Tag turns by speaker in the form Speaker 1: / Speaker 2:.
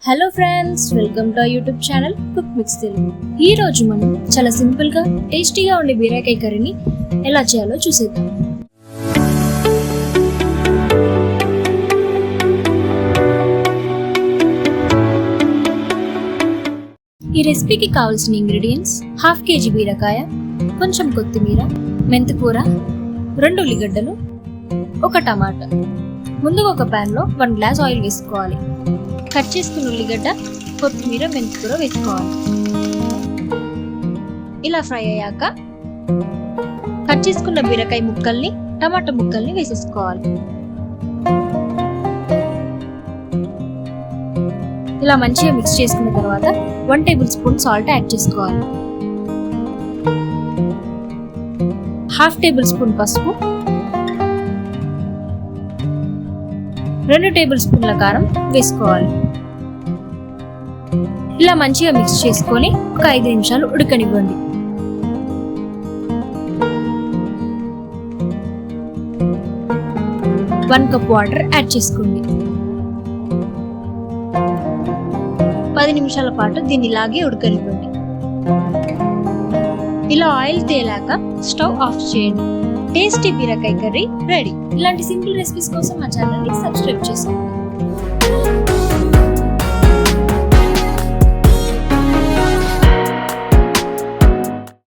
Speaker 1: Hello friends, welcome to YouTube channel cook mix Telugu. ఈ రోజు మనం చాలా సింపుల్ గా టేస్టీగా ఉండే బీరకాయ కర్రీని ఎలా చేయాలో చూసేద్దాం. ఈ రెసిపీకి కావాల్సిన ఇంగ్రీడియంట్స్: హాఫ్ కేజీ బీరకాయ, కొంచెం కొత్తిమీర, మెంతికూర, 2 ఉల్లిగడ్డలు, 1 టమాటా. ముందుగా ఒక పాన్ లో 1 గ్లాస్ ఆయిల్ వేసుకోవాలి. కట్ చేసుకున్న ఉల్లిగడ్డ, కొత్తిమీర, మెంతికూర వేసుకోవాలి. ఇలా ఫ్రై అయ్యాక కట్ చేసుకున్న బీరకాయ ముక్కల్ని, టమాటా ముక్కల్ని వేసేసుకోవాలి. ఇలా మంచిగా మిక్స్ చేసుకున్న తర్వాత 1 టేబుల్ స్పూన్ సాల్ట్ యాడ్ చేసుకోవాలి. 1/2 టేబుల్ స్పూన్ పసుపు, 2 టేబుల్ స్పూన్ల కారం వేసుకోవాలి. ఇలా మంచిగా మిక్స్ చేసుకొని ఒక 5 నిమిషాలు ఉడకనివ్వండి. వన్ కప్ వాటర్ యాడ్ చేసుకోండి. 10 నిమిషాల పాటు దీన్ని ఇలాగే ఉడకనివ్వండి. ఇలా ఆయిల్ తేలాక స్టవ్ ఆఫ్ చేయండి. టేస్టీ బీరకాయ కర్రీ రెడీ. ఇలాంటి సింపుల్ రెసిపీస్ కోసం మా ఛానల్ ని సబ్స్క్రైబ్ చేసుకోండి.